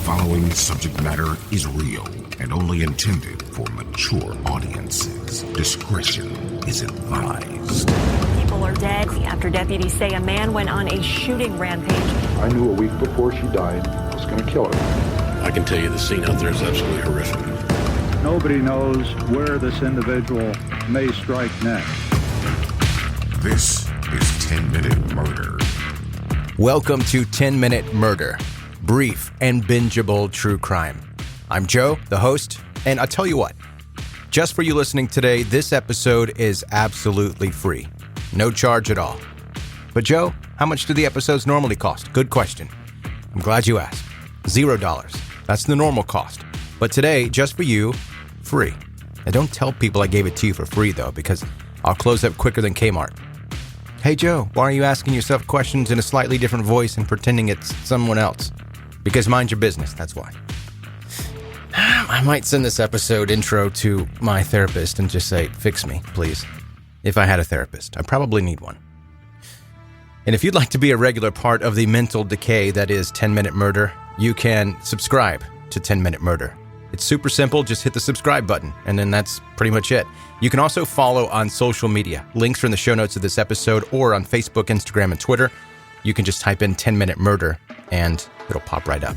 following subject matter is real and only intended for mature audiences. Discretion is advised. People are dead after deputies say a man went on a shooting rampage. I knew a week before she died I was going to kill her. I can tell you the scene out there is absolutely horrific. Nobody knows where this individual may strike next. This is 10-Minute Murder. Welcome to 10-Minute Murder, brief and bingeable true crime. I'm Joe, the host, and I'll tell you what, just for you listening today, this episode is absolutely free. No charge at all. But Joe, how much do the episodes normally cost? Good question. I'm glad you asked. $0. That's the normal cost. But today, just for you, free. Now don't tell people I gave it to you for free though, because I'll close up quicker than Kmart. Hey Joe, why are you asking yourself questions in a slightly different voice and pretending it's someone else? Because mind your business, that's why. I might send this episode intro to my therapist and just say, fix me, please. If I had a therapist, I probably need one. And if you'd like to be a regular part of the mental decay that is 10-Minute Murder, you can subscribe to 10-Minute Murder. It's super simple, just hit the subscribe button, and then that's pretty much it. You can also follow on social media. Links are in the show notes of this episode or on Facebook, Instagram, and Twitter. You can just type in 10-Minute Murder, and it'll pop right up.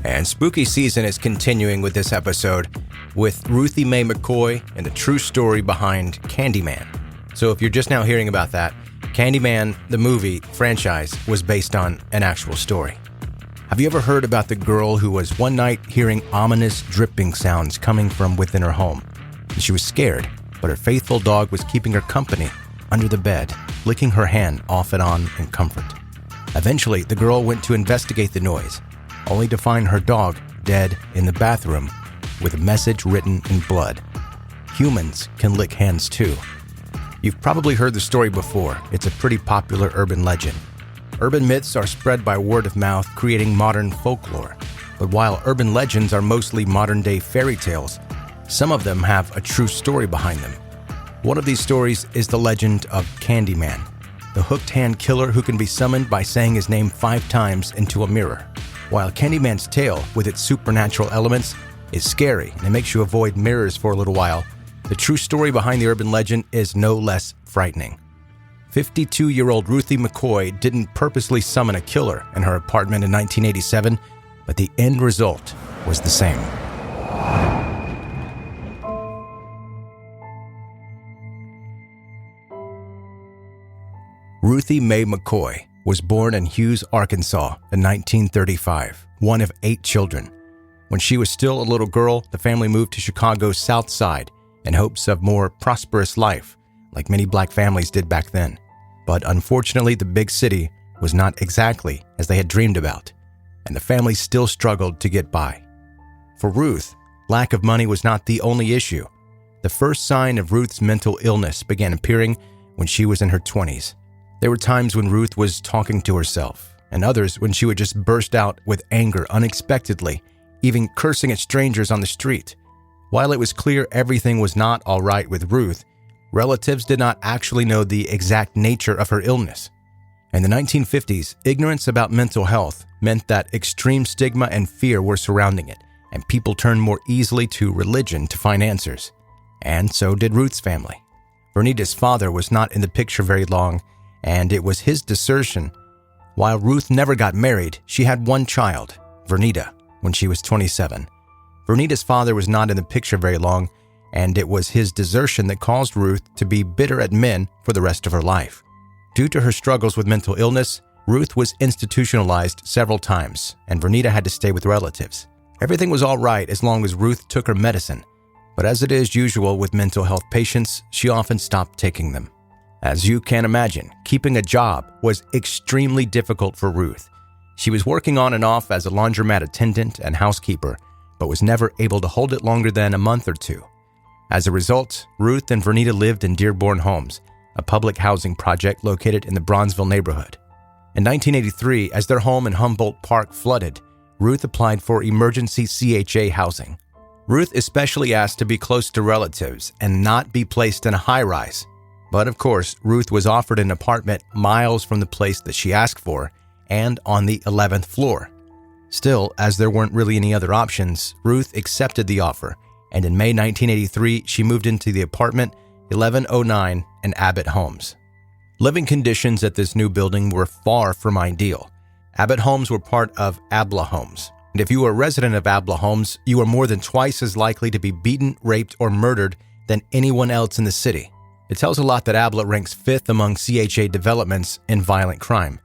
And spooky season is continuing with this episode with Ruthie Mae McCoy and the true story behind Candyman. So if you're just now hearing about that, Candyman, the movie franchise, was based on an actual story. Have you ever heard about the girl who was one night hearing ominous dripping sounds coming from within her home? And she was scared, but her faithful dog was keeping her company under the bed, licking her hand off and on in comfort. Eventually, the girl went to investigate the noise, only to find her dog dead in the bathroom with a message written in blood. Humans can lick hands too. You've probably heard the story before. It's a pretty popular urban legend. Urban myths are spread by word of mouth, creating modern folklore. But while urban legends are mostly modern-day fairy tales, some of them have a true story behind them. One of these stories is the legend of Candyman, the hooked hand killer who can be summoned by saying his name 5 times into a mirror. While Candyman's tale, with its supernatural elements, is scary and it makes you avoid mirrors for a little while, the true story behind the urban legend is no less frightening. 52-year-old Ruthie McCoy didn't purposely summon a killer in her apartment in 1987, but the end result was the same. Ruthie Mae McCoy was born in Hughes, Arkansas in 1935, one of 8 children. When she was still a little girl, the family moved to Chicago's South Side in hopes of more prosperous life, like many black families did back then. But unfortunately, the big city was not exactly as they had dreamed about, and the family still struggled to get by. For Ruth, lack of money was not the only issue. The first sign of Ruth's mental illness began appearing when she was in her 20s. There were times when Ruth was talking to herself, and others when she would just burst out with anger unexpectedly, even cursing at strangers on the street. While it was clear everything was not all right with Ruth, relatives did not actually know the exact nature of her illness. In the 1950s, ignorance about mental health meant that extreme stigma and fear were surrounding it, and people turned more easily to religion to find answers. And so did Ruth's family. Vernita's father was not in the picture very long, and it was his desertion. While Ruth never got married, she had one child, Vernita, when she was 27. Vernita's father was not in the picture very long, and it was his desertion that caused Ruth to be bitter at men for the rest of her life. Due to her struggles with mental illness, Ruth was institutionalized several times, and Vernita had to stay with relatives. Everything was all right as long as Ruth took her medicine, but as it is usual with mental health patients, she often stopped taking them. As you can imagine, keeping a job was extremely difficult for Ruth. She was working on and off as a laundromat attendant and housekeeper, but was never able to hold it longer than a month or 2. As a result, Ruth and Vernita lived in Dearborn Homes, a public housing project located in the Bronzeville neighborhood. In 1983, as their home in Humboldt Park flooded, Ruth applied for emergency CHA housing. Ruth especially asked to be close to relatives and not be placed in a high-rise. But of course, Ruth was offered an apartment miles from the place that she asked for and on the 11th floor. Still, as there weren't really any other options, Ruth accepted the offer, and in May 1983, she moved into the apartment 1109 in Abbott Homes. Living conditions at this new building were far from ideal. Abbott Homes were part of Abla Homes, and if you were a resident of Abla Homes, you were more than twice as likely to be beaten, raped, or murdered than anyone else in the city. It tells a lot that Abla ranks 5th among CHA developments in violent crime.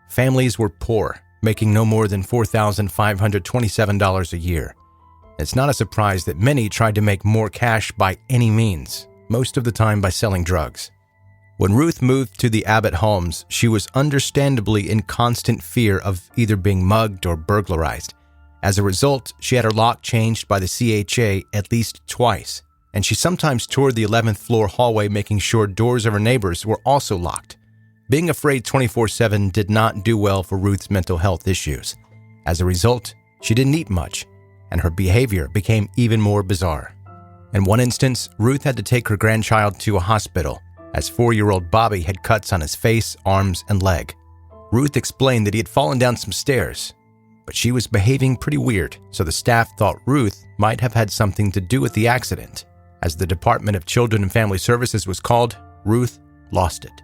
Families were poor, making no more than $4,527 a year. It's not a surprise that many tried to make more cash by any means, most of the time by selling drugs. When Ruth moved to the Abbott Homes, she was understandably in constant fear of either being mugged or burglarized. As a result, she had her lock changed by the CHA at least twice, and she sometimes toured the 11th floor hallway making sure doors of her neighbors were also locked. Being afraid 24/7 did not do well for Ruth's mental health issues. As a result, she didn't eat much, and her behavior became even more bizarre. In one instance, Ruth had to take her grandchild to a hospital, as 4-year-old Bobby had cuts on his face, arms, and leg. Ruth explained that he had fallen down some stairs, but she was behaving pretty weird, so the staff thought Ruth might have had something to do with the accident. As the Department of Children and Family Services was called, Ruth lost it.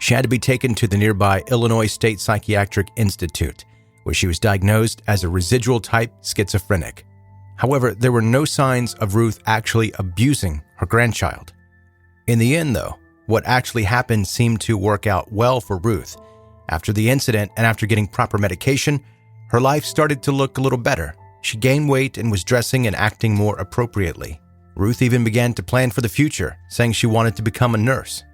She had to be taken to the nearby Illinois State Psychiatric Institute, where she was diagnosed as a residual-type schizophrenic. However, there were no signs of Ruth actually abusing her grandchild. In the end, though, what actually happened seemed to work out well for Ruth. After the incident and after getting proper medication, her life started to look a little better. She gained weight and was dressing and acting more appropriately. Ruth even began to plan for the future, saying she wanted to become a nurse.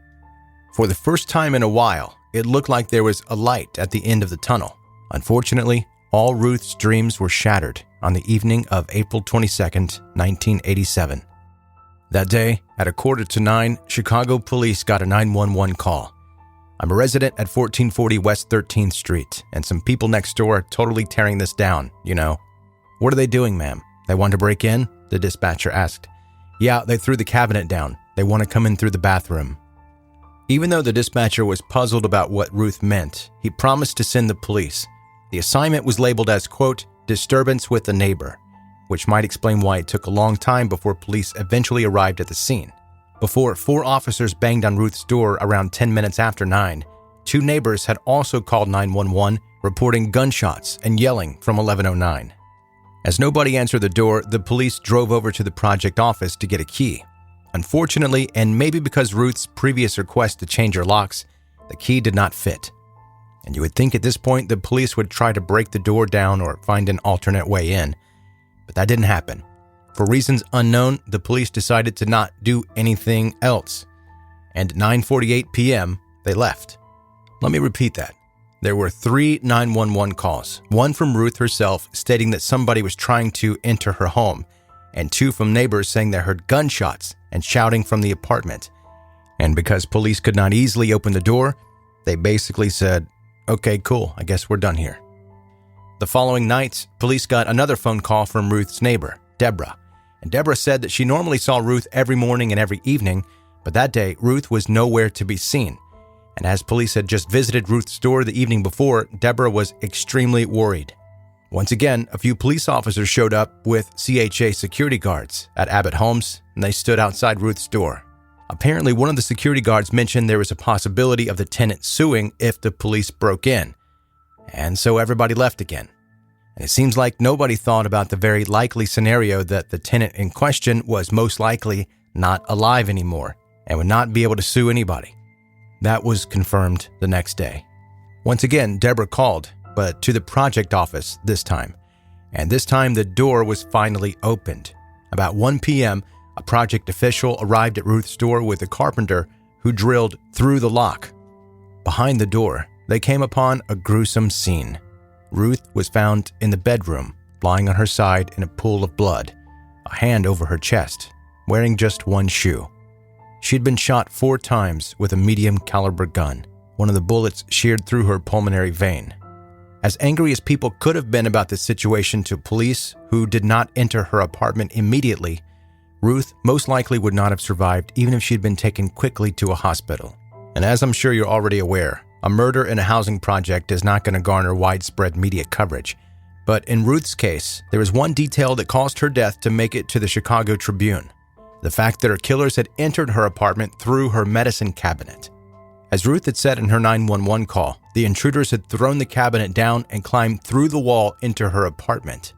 For the first time in a while, it looked like there was a light at the end of the tunnel. Unfortunately, all Ruth's dreams were shattered on the evening of April 22nd, 1987. That day, at 8:45, Chicago police got a 911 call. "I'm a resident at 1440 West 13th Street, and some people next door are totally tearing this down, you know." "What are they doing, ma'am? They want to break in?" the dispatcher asked. "Yeah, they threw the cabinet down. They want to come in through the bathroom." Even though the dispatcher was puzzled about what Ruth meant, he promised to send the police. The assignment was labeled as, quote, "disturbance with a neighbor," which might explain why it took a long time before police eventually arrived at the scene. Before 4 officers banged on Ruth's door around 10 minutes after 9, 2 neighbors had also called 911, reporting gunshots and yelling from 1109. As nobody answered the door, the police drove over to the project office to get a key. Unfortunately, and maybe because Ruth's previous request to change her locks, the key did not fit. And you would think at this point the police would try to break the door down or find an alternate way in. But that didn't happen. For reasons unknown, the police decided to not do anything else. And at 9:48 p.m., they left. Let me repeat that. There were 3 911 calls, one from Ruth herself stating that somebody was trying to enter her home, and 2 from neighbors saying they heard gunshots and shouting from the apartment. And because police could not easily open the door, they basically said, "Okay, cool, I guess we're done here." The following night, police got another phone call from Ruth's neighbor, Deborah. And Deborah said that she normally saw Ruth every morning and every evening, but that day, Ruth was nowhere to be seen. And as police had just visited Ruth's store the evening before, Deborah was extremely worried. Once again, a few police officers showed up with CHA security guards at Abbott Homes, and they stood outside Ruth's door. Apparently, one of the security guards mentioned there was a possibility of the tenant suing if the police broke in. And so everybody left again. And it seems like nobody thought about the very likely scenario that the tenant in question was most likely not alive anymore and would not be able to sue anybody. That was confirmed the next day. Once again, Deborah called, but to the project office this time. And this time the door was finally opened. About 1 p.m., a project official arrived at Ruth's door with a carpenter who drilled through the lock. Behind the door, they came upon a gruesome scene. Ruth was found in the bedroom, lying on her side in a pool of blood, a hand over her chest, wearing just one shoe. She had been shot 4 times with a medium caliber gun. One of the bullets sheared through her pulmonary vein. As angry as people could have been about this situation to police, who did not enter her apartment immediately, Ruth most likely would not have survived even if she had been taken quickly to a hospital. And as I'm sure you're already aware, a murder in a housing project is not going to garner widespread media coverage. But in Ruth's case, there was one detail that caused her death to make it to the Chicago Tribune: the fact that her killers had entered her apartment through her medicine cabinet. As Ruth had said in her 911 call, the intruders had thrown the cabinet down and climbed through the wall into her apartment.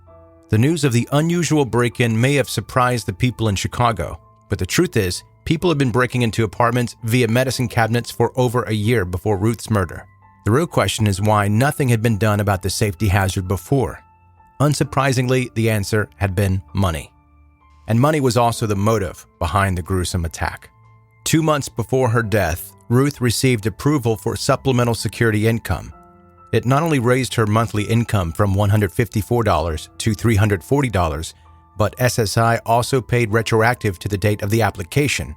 The news of the unusual break-in may have surprised the people in Chicago, but the truth is, people had been breaking into apartments via medicine cabinets for over a year before Ruth's murder. The real question is why nothing had been done about the safety hazard before. Unsurprisingly, the answer had been money. And money was also the motive behind the gruesome attack. 2 months before her death, Ruth received approval for supplemental security income. It not only raised her monthly income from $154 to $340, but SSI also paid retroactive to the date of the application.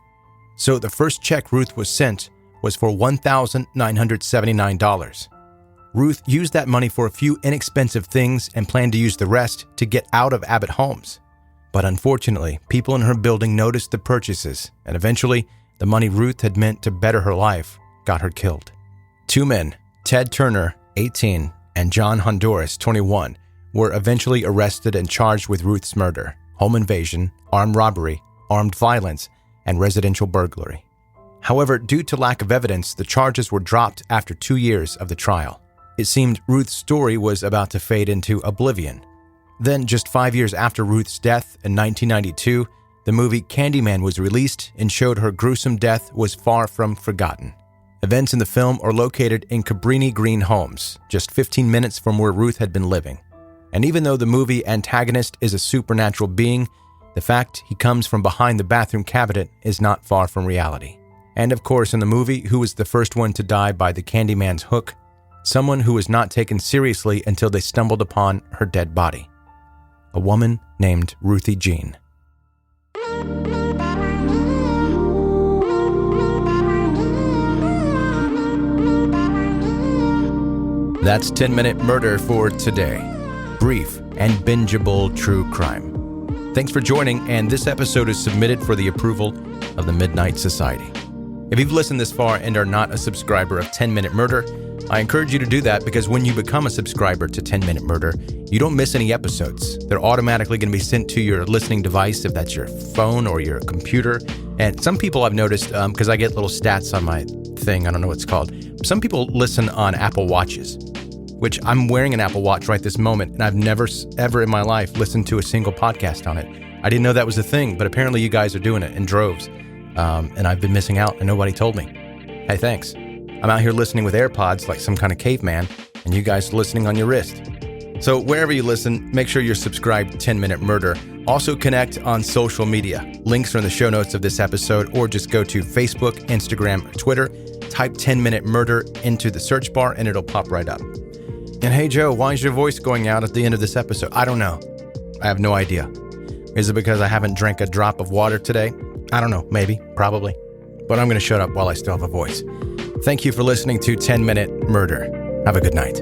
So the first check Ruth was sent was for $1,979. Ruth used that money for a few inexpensive things and planned to use the rest to get out of Abbott Homes. But unfortunately, people in her building noticed the purchases, and eventually, the money Ruth had meant to better her life got her killed. 2 men, Ted Turner, 18, and John Honduras, 21, were eventually arrested and charged with Ruth's murder, home invasion, armed robbery, armed violence, and residential burglary. However, due to lack of evidence, the charges were dropped after 2 years of the trial. It seemed Ruth's story was about to fade into oblivion. Then, just 5 years after Ruth's death in 1992, the movie Candyman was released and showed her gruesome death was far from forgotten. Events in the film are located in Cabrini Green Homes, just 15 minutes from where Ruth had been living. And even though the movie antagonist is a supernatural being, the fact he comes from behind the bathroom cabinet is not far from reality. And of course, in the movie, who was the first one to die by the Candyman's hook? Someone who was not taken seriously until they stumbled upon her dead body. A woman named Ruthie Jean. That's 10-Minute Murder for today. Brief and bingeable true crime. Thanks for joining, and this episode is submitted for the approval of the Midnight Society. If you've listened this far and are not a subscriber of 10-Minute Murder, I encourage you to do that, because when you become a subscriber to 10-Minute Murder, you don't miss any episodes. They're automatically going to be sent to your listening device, if that's your phone or your computer. And some people I've noticed, because I get little stats on my thing, I don't know what it's called. Some people listen on Apple Watches, which I'm wearing an Apple Watch right this moment, and I've never, ever in my life listened to a single podcast on it. I didn't know that was a thing, but apparently you guys are doing it in droves. And I've been missing out, and nobody told me. Hey, thanks. I'm out here listening with AirPods like some kind of caveman, and you guys listening on your wrist. So wherever you listen, make sure you're subscribed to 10-Minute Murder. Also connect on social media. Links are in the show notes of this episode, or just go to Facebook, Instagram, or Twitter. Type 10-Minute Murder into the search bar, and it'll pop right up. And hey, Joe, why is your voice going out at the end of this episode? I don't know. I have no idea. Is it because I haven't drank a drop of water today? I don't know. Maybe. Probably. But I'm going to shut up while I still have a voice. Thank you for listening to 10-Minute Murder. Have a good night.